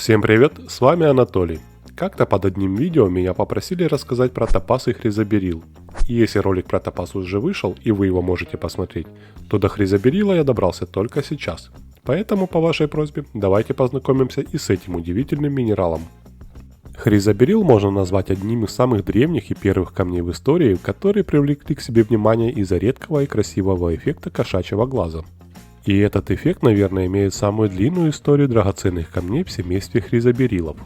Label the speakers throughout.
Speaker 1: Всем привет, с вами Анатолий. Как-то под одним видео меня попросили рассказать про топаз и хризоберил. И если ролик про топаз уже вышел и вы его можете посмотреть, то до хризоберила я добрался только сейчас. Поэтому по вашей просьбе давайте познакомимся и с этим удивительным минералом. Хризоберил можно назвать одним из самых древних и первых камней в истории, которые привлекли к себе внимание из-за редкого и красивого эффекта кошачьего глаза. И этот эффект, наверное, имеет самую длинную историю драгоценных камней в семействе хризоберилов.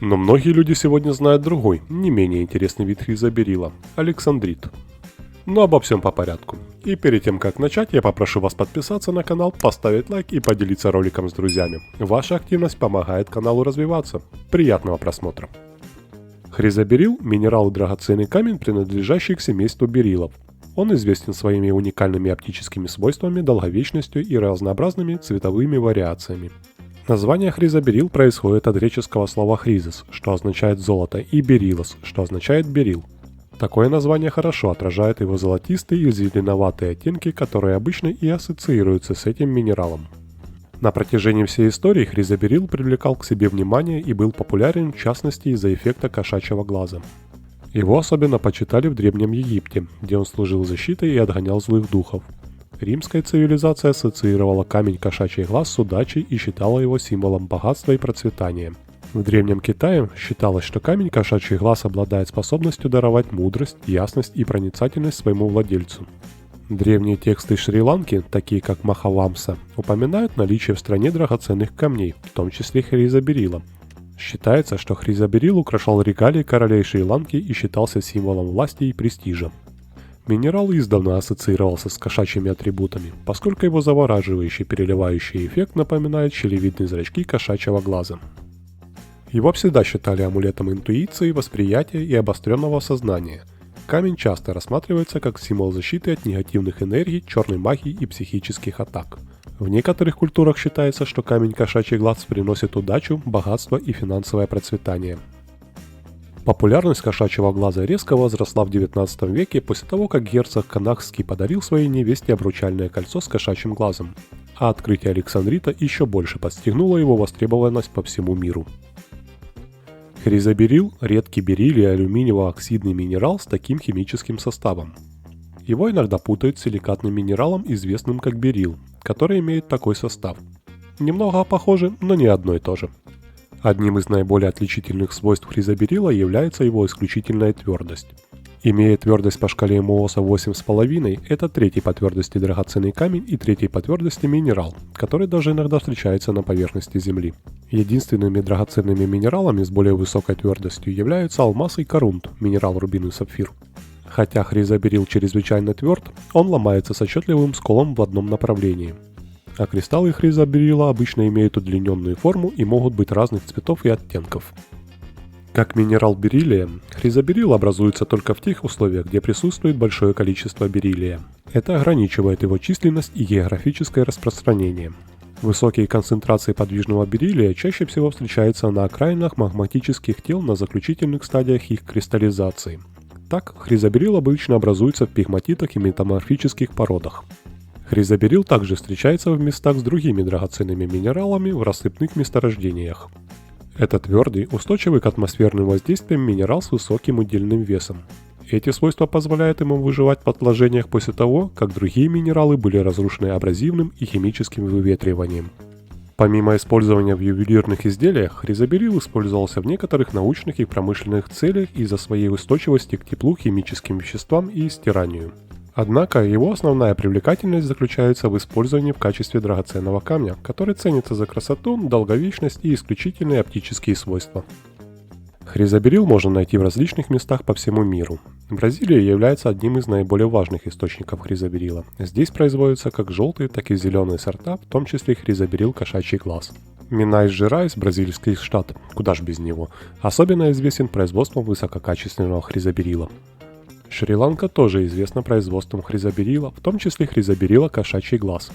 Speaker 1: Но многие люди сегодня знают другой, не менее интересный вид хризоберила – александрит. Но обо всем по порядку. И перед тем как начать, я попрошу вас подписаться на канал, поставить лайк и поделиться роликом с друзьями. Ваша активность помогает каналу развиваться. Приятного просмотра. Хризоберил – минерал и драгоценный камень, принадлежащий к семейству берилов. Он известен своими уникальными оптическими свойствами, долговечностью и разнообразными цветовыми вариациями. Название хризоберил происходит от греческого слова хризис, что означает золото, и берилос, что означает берил. Такое название хорошо отражает его золотистые и зеленоватые оттенки, которые обычно и ассоциируются с этим минералом. На протяжении всей истории хризоберил привлекал к себе внимание и был популярен в частности из-за эффекта кошачьего глаза. Его особенно почитали в Древнем Египте, где он служил защитой и отгонял злых духов. Римская цивилизация ассоциировала камень кошачий глаз с удачей и считала его символом богатства и процветания. В Древнем Китае считалось, что камень кошачий глаз обладает способностью даровать мудрость, ясность и проницательность своему владельцу. Древние тексты Шри-Ланки, такие как Махавамса, упоминают наличие в стране драгоценных камней, в том числе хризоберила. Считается, что хризоберил украшал регалии королей Шри-Ланки и считался символом власти и престижа. Минерал издавна ассоциировался с кошачьими атрибутами, поскольку его завораживающий переливающий эффект напоминает щелевидные зрачки кошачьего глаза. Его всегда считали амулетом интуиции, восприятия и обостренного сознания. Камень часто рассматривается как символ защиты от негативных энергий, черной магии и психических атак. В некоторых культурах считается, что камень кошачий глаз приносит удачу, богатство и финансовое процветание. Популярность кошачьего глаза резко возросла в XIX веке после того, как герцог Канахский подарил своей невесте обручальное кольцо с кошачьим глазом, а открытие александрита еще больше подстегнуло его востребованность по всему миру. Хризоберил – редкий бериллий алюминиево-оксидный минерал с таким химическим составом. Его иногда путают с силикатным минералом, известным как берил, который имеет такой состав. Немного похожи, но не одно и то же. Одним из наиболее отличительных свойств хризоберила является его исключительная твердость. Имея твердость по шкале МООСа 8,5, это третий по твердости драгоценный камень и третий по твердости минерал, который даже иногда встречается на поверхности Земли. Единственными драгоценными минералами с более высокой твердостью являются алмаз и корунт, минерал рубин и сапфир. Хотя хризоберил чрезвычайно тверд, он ломается с отчетливым сколом в одном направлении. А кристаллы хризоберила обычно имеют удлиненную форму и могут быть разных цветов и оттенков. Как минерал бериллия, хризоберил образуется только в тех условиях, где присутствует большое количество бериллия. Это ограничивает его численность и географическое распространение. Высокие концентрации подвижного бериллия чаще всего встречаются на окраинах магматических тел на заключительных стадиях их кристаллизации. Так, хризоберил обычно образуется в пегматитах и метаморфических породах. Хризоберил также встречается в местах с другими драгоценными минералами в рассыпных месторождениях. Это твердый, устойчивый к атмосферным воздействиям минерал с высоким удельным весом. Эти свойства позволяют ему выживать в отложениях после того, как другие минералы были разрушены абразивным и химическим выветриванием. Помимо использования в ювелирных изделиях, хризоберил использовался в некоторых научных и промышленных целях из-за своей устойчивости к теплу, химическим веществам и стиранию. Однако его основная привлекательность заключается в использовании в качестве драгоценного камня, который ценится за красоту, долговечность и исключительные оптические свойства. Хризоберил можно найти в различных местах по всему миру. Бразилия является одним из наиболее важных источников хризоберила. Здесь производятся как желтые, так и зеленые сорта, в том числе хризоберил кошачий глаз. Минас-Жерайс, бразильский штат, куда ж без него, особенно известен производством высококачественного хризоберила. Шри-Ланка тоже известна производством хризоберила, в том числе хризоберила кошачий глаз.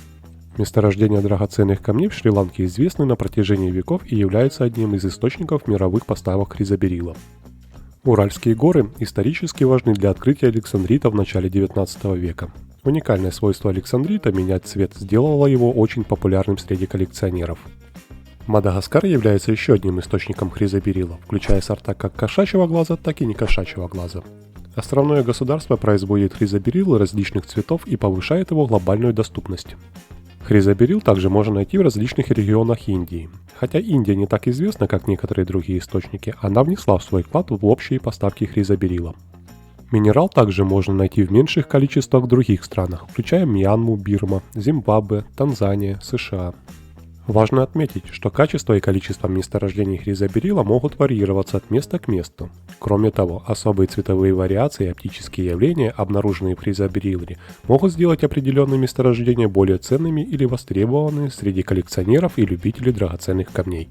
Speaker 1: Месторождения драгоценных камней в Шри-Ланке известны на протяжении веков и являются одним из источников мировых поставок хризоберила. Уральские горы исторически важны для открытия александрита в начале XIX века. Уникальное свойство александрита менять цвет сделало его очень популярным среди коллекционеров. Мадагаскар является еще одним источником хризоберила, включая сорта как кошачьего глаза, так и не кошачьего глаза. Островное государство производит хризоберил различных цветов и повышает его глобальную доступность. Хризоберил также можно найти в различных регионах Индии. Хотя Индия не так известна, как некоторые другие источники, она внесла в свой вклад в общие поставки хризоберила. Минерал также можно найти в меньших количествах в других странах, включая Мьянму, Бирма, Зимбабве, Танзания, США. Важно отметить, что качество и количество месторождений хризоберила могут варьироваться от места к месту. Кроме того, особые цветовые вариации и оптические явления, обнаруженные в хризобериле, могут сделать определенные месторождения более ценными или востребованными среди коллекционеров и любителей драгоценных камней.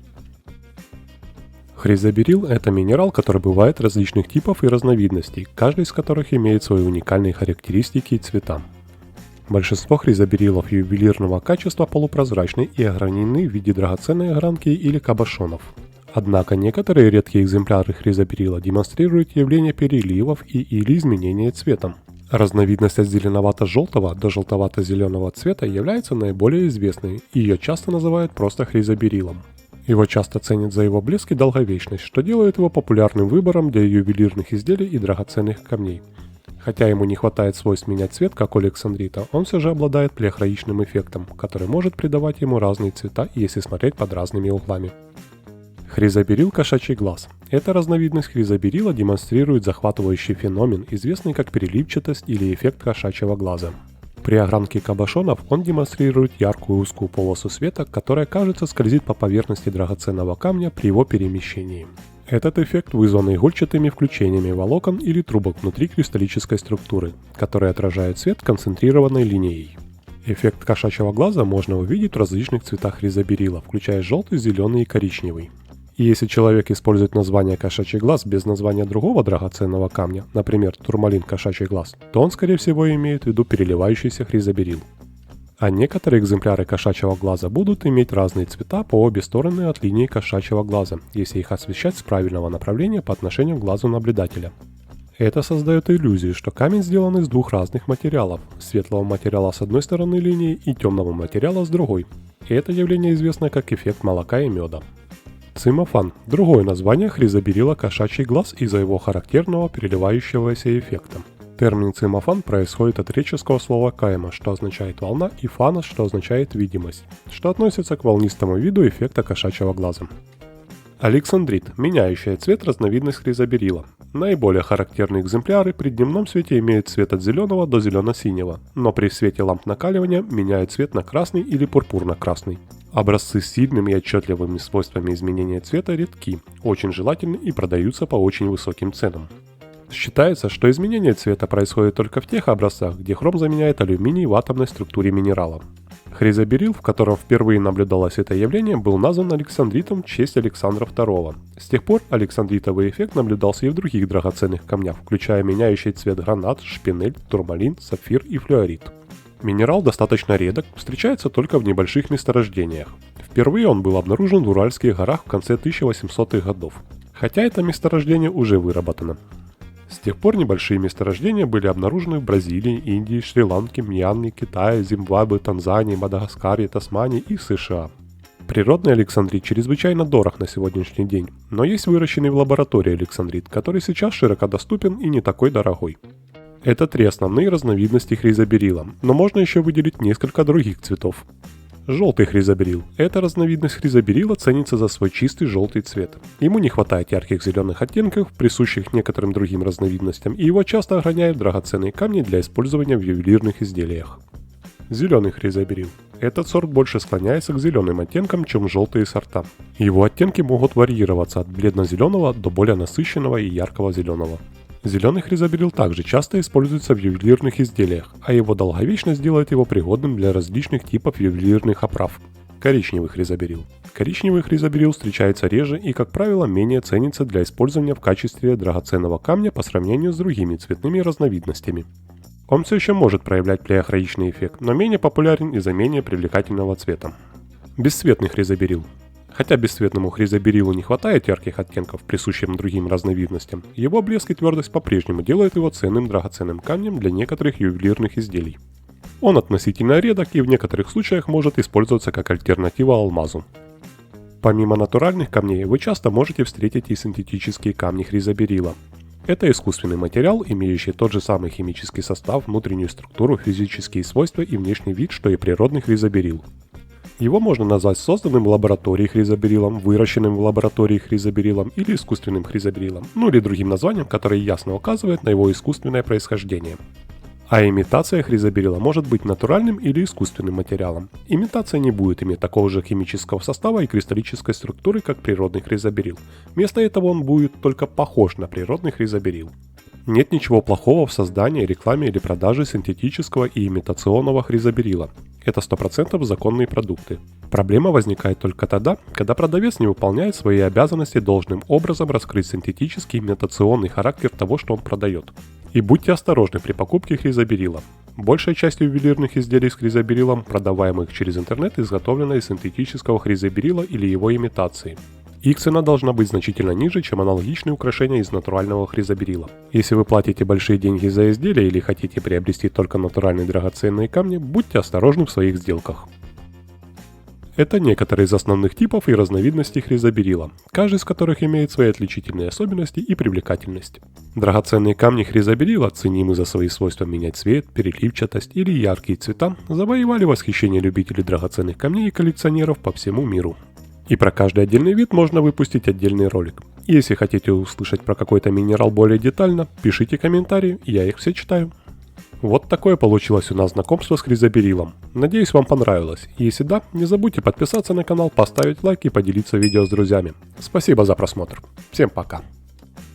Speaker 1: Хризоберил – это минерал, который бывает различных типов и разновидностей, каждый из которых имеет свои уникальные характеристики и цвета. Большинство хризоберилов ювелирного качества полупрозрачны и огранены в виде драгоценной огранки или кабошонов. Однако некоторые редкие экземпляры хризоберила демонстрируют явление переливов или изменения цвета. Разновидность от зеленовато-желтого до желтовато-зеленого цвета является наиболее известной, и ее часто называют просто хризоберилом. Его часто ценят за его блеск и долговечность, что делает его популярным выбором для ювелирных изделий и драгоценных камней. Хотя ему не хватает свойств менять цвет, как у александрита, он все же обладает плеохроичным эффектом, который может придавать ему разные цвета, если смотреть под разными углами. Хризоберил кошачий глаз. Эта разновидность хризоберила демонстрирует захватывающий феномен, известный как переливчатость или эффект кошачьего глаза. При огранке кабошонов он демонстрирует яркую узкую полосу света, которая, кажется, скользит по поверхности драгоценного камня при его перемещении. Этот эффект вызван игольчатыми включениями волокон или трубок внутри кристаллической структуры, которые отражают свет концентрированной линией. Эффект кошачьего глаза можно увидеть в различных цветах хризоберила, включая желтый, зеленый и коричневый. И если человек использует название кошачий глаз без названия другого драгоценного камня, например, турмалин кошачий глаз, то он, скорее всего, имеет в виду переливающийся хризоберил. А некоторые экземпляры кошачьего глаза будут иметь разные цвета по обе стороны от линии кошачьего глаза, если их освещать с правильного направления по отношению к глазу наблюдателя. Это создает иллюзию, что камень сделан из двух разных материалов – светлого материала с одной стороны линии и темного материала с другой. И это явление известно как эффект молока и меда. Цимофан – другое название хризоберила кошачий глаз из-за его характерного переливающегося эффекта. Термин цимофан происходит от греческого слова каема, что означает волна, и фанос, что означает видимость, что относится к волнистому виду эффекта кошачьего глаза. Александрит – меняющая цвет разновидность хризоберила. Наиболее характерные экземпляры при дневном свете имеют цвет от зеленого до зелено-синего, но при свете ламп накаливания меняют цвет на красный или пурпурно-красный. Образцы с сильными и отчетливыми свойствами изменения цвета редки, очень желательны и продаются по очень высоким ценам. Считается, что изменение цвета происходит только в тех образцах, где хром заменяет алюминий в атомной структуре минерала. Хризоберил, в котором впервые наблюдалось это явление, был назван александритом в честь Александра II. С тех пор александритовый эффект наблюдался и в других драгоценных камнях, включая меняющий цвет гранат, шпинель, турмалин, сапфир и флюорит. Минерал достаточно редок, встречается только в небольших месторождениях. Впервые он был обнаружен в Уральских горах в конце 1800-х годов, хотя это месторождение уже выработано. С тех пор небольшие месторождения были обнаружены в Бразилии, Индии, Шри-Ланке, Мьянме, Китае, Зимбабве, Танзании, Мадагаскаре, Тасмании и США. Природный александрит чрезвычайно дорог на сегодняшний день, но есть выращенный в лаборатории александрит, который сейчас широко доступен и не такой дорогой. Это три основные разновидности хризоберила, но можно еще выделить несколько других цветов. Желтый хризоберил. Эта разновидность хризоберила ценится за свой чистый желтый цвет. Ему не хватает ярких зеленых оттенков, присущих некоторым другим разновидностям, и его часто охраняют драгоценные камни для использования в ювелирных изделиях. Зеленый хризоберил. Этот сорт больше склоняется к зеленым оттенкам, чем желтые сорта. Его оттенки могут варьироваться от бледно-зеленого до более насыщенного и яркого зеленого. Зеленый хризоберил также часто используется в ювелирных изделиях, а его долговечность делает его пригодным для различных типов ювелирных оправ. Коричневый хризоберил. Коричневый хризоберил встречается реже и, как правило, менее ценится для использования в качестве драгоценного камня по сравнению с другими цветными разновидностями. Он все еще может проявлять плеохроичный эффект, но менее популярен из-за менее привлекательного цвета. Бесцветный хризоберил. Хотя бесцветному хризоберилу не хватает ярких оттенков, присущим другим разновидностям, его блеск и твердость по-прежнему делают его ценным драгоценным камнем для некоторых ювелирных изделий. Он относительно редок и в некоторых случаях может использоваться как альтернатива алмазу. Помимо натуральных камней, вы часто можете встретить и синтетические камни хризоберилла. Это искусственный материал, имеющий тот же самый химический состав, внутреннюю структуру, физические свойства и внешний вид, что и природный хризоберилл. Его можно назвать созданным в лаборатории хризобериллом, выращенным в лаборатории хризобериллом или искусственным хризобериллом, ну или другим названием, которое ясно указывает на его искусственное происхождение. А имитация хризоберилла может быть натуральным или искусственным материалом. Имитация не будет иметь такого же химического состава и кристаллической структуры, как природный хризоберилл. Вместо этого он будет только похож на природный хризоберилл. Нет ничего плохого в создании, рекламе или продаже синтетического и имитационного хризоберилла. Это 100% законные продукты. Проблема возникает только тогда, когда продавец не выполняет свои обязанности должным образом раскрыть синтетический имитационный характер того, что он продает. И будьте осторожны при покупке хризоберилла. Большая часть ювелирных изделий с хризобериллом, продаваемых через интернет, изготовлена из синтетического хризоберилла или его имитации. Их цена должна быть значительно ниже, чем аналогичные украшения из натурального хризоберилла. Если вы платите большие деньги за изделия или хотите приобрести только натуральные драгоценные камни, будьте осторожны в своих сделках. Это некоторые из основных типов и разновидностей хризоберилла, каждый из которых имеет свои отличительные особенности и привлекательность. Драгоценные камни хризоберилла, ценимы за свои свойства менять цвет, переливчатость или яркие цвета, завоевали восхищение любителей драгоценных камней и коллекционеров по всему миру. И про каждый отдельный вид можно выпустить отдельный ролик. Если хотите услышать про какой-то минерал более детально, пишите комментарии, я их все читаю. Вот такое получилось у нас знакомство с хризобериллом. Надеюсь, вам понравилось. И если да, не забудьте подписаться на канал, поставить лайк и поделиться видео с друзьями. Спасибо за просмотр. Всем пока.